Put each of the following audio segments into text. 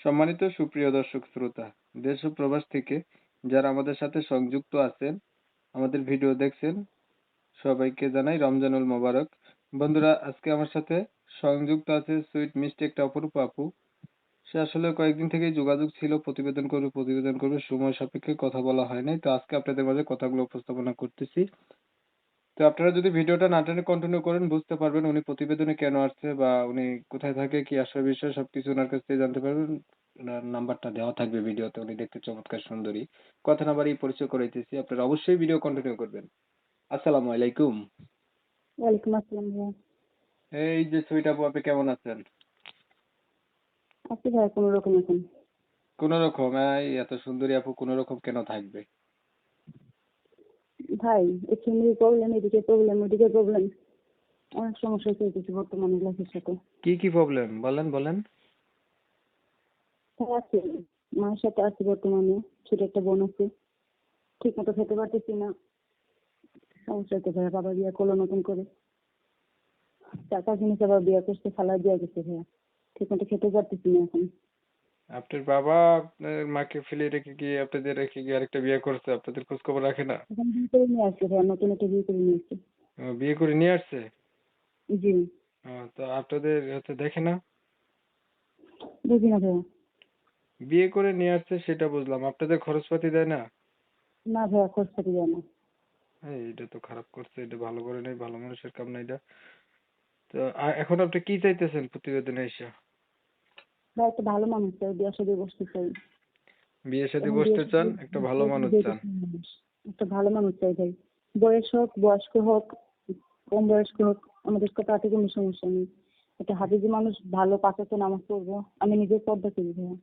সম্মানিত সুপ্রিয় দর্শক শ্রোতা, দেশ ও প্রবাস থেকে যারা আমাদের সাথে সংযুক্ত আছেন, আমাদের ভিডিও দেখছেন, সবাইকে জানাই রমজানুল মোবারক। বন্ধুরা, আজকে আমার সাথে সংযুক্ত আছে সুইট মিষ্টি একটা অপরূপ আপু। সে আসলে কয়েকদিন থেকেই যোগাযোগ ছিল, প্রতিবেদন করবে, সময় সাপেক্ষে কথা বলা হয় নাই। তো আজকে আপনাদের মাঝে কথাগুলো উপস্থাপনা করতেছি। তো আপনারা যদি ভিডিওটা না টেনে কন্টিনিউ করেন, বুঝতে পারবেন উনি প্রতিবেদনে কেন আসছে বা উনি কোথায় থাকে, কি আসার বিষয় সবকিছু ওনার কাছ থেকে জানতে পারবেন। ওনার নাম্বারটা দেওয়া থাকবে ভিডিওতে। উনি দেখতে চমৎকার সুন্দরী। কথা না বাড়িয়ে পরিচয় করাইতেছি। আপনারা অবশ্যই ভিডিও কন্টিনিউ করবেন। আসসালামু আলাইকুম। ওয়ালাইকুম আসসালাম ভাইয়া। এই যে সুইট আপু, আপনি কেমন আছেন? আছি ভাইয়া কোনো রকম এখন। কোন রকম? এই এত সুন্দরী আপু কোন রকম কেন থাকবে? ভাই এই ফ্যামিলি প্রবলেম, এদিকে প্রবলেম, ওদিকে প্রবলেম, অনেক সমস্যা চলতেছে বর্তমানে লাইফের সাথে। কি প্রবলেম বলেন বলেন। তাই আছে, মায়ের সাথে আছি বর্তমানে, ছোট একটা বোন আছে, ঠিক মতো খেতে পারতেছি না। সমস্যা হচ্ছে ভাইয়া, বাবা বিয়ে করলো নতুন করে, 4-5 জিনিস আবার বিয়ে করছে, ফালা দিয়ে গেছে ভাইয়া, ঠিক মতো খেতে পারতেছি না এখন। আপনার বাবা আপনার মাকে ফেলে রেখে গিয়ে আপনাদের রেখে গিয়ে আরেকটা বিয়ে করছে, আপনাদের খোঁজ খবর রাখে না? এখন বিয়ে করে নিয়ে আসছে ভাইয়া, নতুন একটা বিয়ে করে নিয়ে আসছে। বিয়ে করে নিয়ে আসছে? জি। তো আপনাদের দেখে না? বুঝি না ভাইয়া। বিয়ে করে নিয়ে আসছে সেটা বুঝলাম, আপনাদের খরচপাতি দেয় না? না ভাইয়া, খোঁজ পাতি যায় না। এটা তো খারাপ করছে, এটা ভালো করে নাই, ভালো মানুষের কাম না এটা। তো এখন আপনি কি চাইতেছেন প্রতিবেদনে এসে? ভাই একটা ভালো মানুষ চাই, বিয়ে শাদী বসতে চাই। বিয়ে শাদী এখন বসতে বিয়ে চান, শাদী একটা ভালো মানুষ চান? মানুষ, একটা ভালো মানুষ চাই ভাই। বয়স হোক, বয়স্ক হোক, কম বয়স্ক হোক, আমাদের তাতে কোনো সমস্যা নেই। একটা হাফিজি মানুষ, ভালো 5 ওয়াক্ত নামাজ পড়বো, আমি নিজের পর্দা করি ভাইয়া।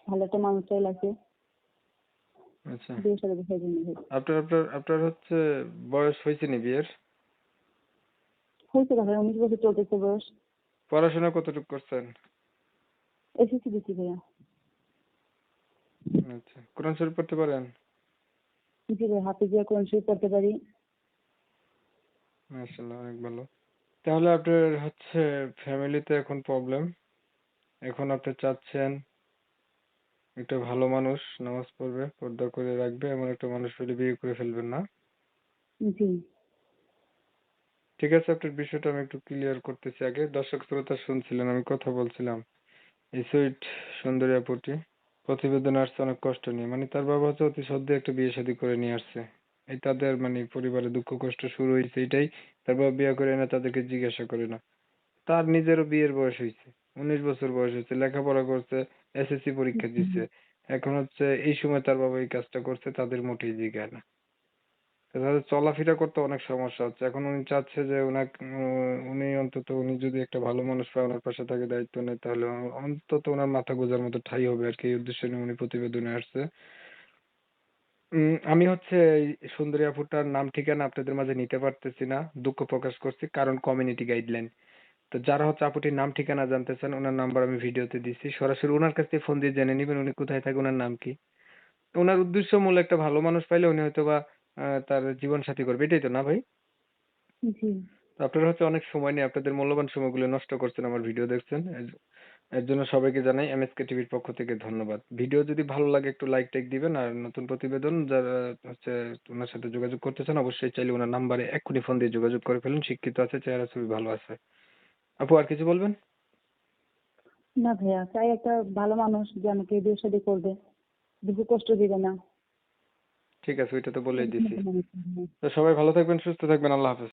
ভালো একটা মানুষ চাই লাগছে, আচ্ছা, বিয়ে সাথে বসার জন্য ভাই। আপনার আপনার আপনার বয়স হয়েছে নি বিয়ের? হয়েছে ভাই, 19 বছর চলতেছে বয়স। পড়াশোনা কতটুকু করছেন? এসেছি দিচ্ছি ভাইয়া। আচ্ছা, কোরআন শরীফ পড়তে পারেন? জি ভাই, হাফিজি কোরআন শরীফ পড়তে পারি। মাশাআল্লাহ, অনেক ভালো। তাহলে আপনার ফ্যামিলিতে এখন প্রবলেম। এখন আপনি চাচ্ছেন একটা ভালো মানুষ, নামাজ পড়বে, পর্দা করে রাখবে, এমন একটা মানুষ পেলে বিয়ে করে ফেলবেন, না? জি। ঠিক আছে, আপনার বিষয়টা আমি একটু ক্লিয়ার করতেছি। আগে দর্শক শ্রোতা শুনছিলেন, আমি কথা বলছিলাম। এই সুইট সুন্দরী আপুটি প্রতিবেদনে আসছে অনেক কষ্ট নিয়ে, মানে তার বাবা অতি সদ্য একটা বিয়ে শাদী করে নিয়ে আসছে। এই তাদের পরিবারে দুঃখ কষ্ট শুরু হয়েছে এটাই। তার বাবা বিয়ে করে না, তাদেরকে জিজ্ঞাসা করে না। তার নিজেরও বিয়ের বয়স হয়েছে, 19 বছর বয়স হয়েছে, লেখাপড়া করছে, এসএসসি পরীক্ষা দিচ্ছে। এখন এই সময় তার বাবা এই কাজটা করছে, তাদের মোটেই জিগায় না। তো তাদের চলাফেরা করতে অনেক সমস্যা হচ্ছে। এখন উনি চাচ্ছে যে উনি যদি একটা ভালো মানুষ পায়, ওনার পাশে তাকে দায়িত্ব নেয়, তাহলে অন্তত ওনার মাথা গোঁজার মতো ঠাঁই হবে আর কি। এই উদ্দেশ্যে নিয়ে উনি প্রতিবেদনে আসছে। আমি এই সুন্দরী আপুটার নাম ঠিকানা আপনাদের মাঝে নিতে পারতেছি না, দুঃখ প্রকাশ করছি, কারণ কমিউনিটি গাইডলাইন। তো যারা আপুটির নাম ঠিকানা জানতে চান, ওনার নাম্বার আমি ভিডিওতে দিচ্ছি, সরাসরি ওনার কাছ থেকে ফোন দিয়ে জেনে নিবেন উনি কোথায় থাকে, ওনার নাম কি। ওনার উদ্দেশ্য মূল একটা ভালো মানুষ পাইলে উনি হয়তোবা তার জীবন সাথী করবে, এটাই তো, না ভাই? জি। তো আপনারা অনেক সময় নিয়ে আপনাদের মূল্যবান সময়গুলো নষ্ট করছেন, আমার ভিডিও দেখছেন। এর জন্য সবাইকে জানাই এমএসকে টিভির পক্ষ থেকে ধন্যবাদ। ভিডিও যদি ভালো লাগে একটু লাইক টাইক দিবেন, আর নতুন প্রতিবেদন যারা ওনার সাথে যোগাযোগ করতে চান, অবশ্যই চাইলে ওনার নাম্বারে এক্ষুনি ফোন দিয়ে যোগাযোগ করে ফেলুন। শিক্ষিত আছে, চেহারা ছবি ভালো আছে। আপু, আর কিছু বলবেন? না ভাইয়া, চাই একটা ভালো মানুষ যে আমাকে বিয়ে শাদী করবে, দুঃখ কষ্ট দিবে না। ঠিক আছে, ওইটা তো বলেই এরকম দিছি। একটা মানুষ চাই ভাইয়া। তো সবাই ভালো থাকবেন, সুস্থ থাকবেন, আল্লাহ হাফেজ।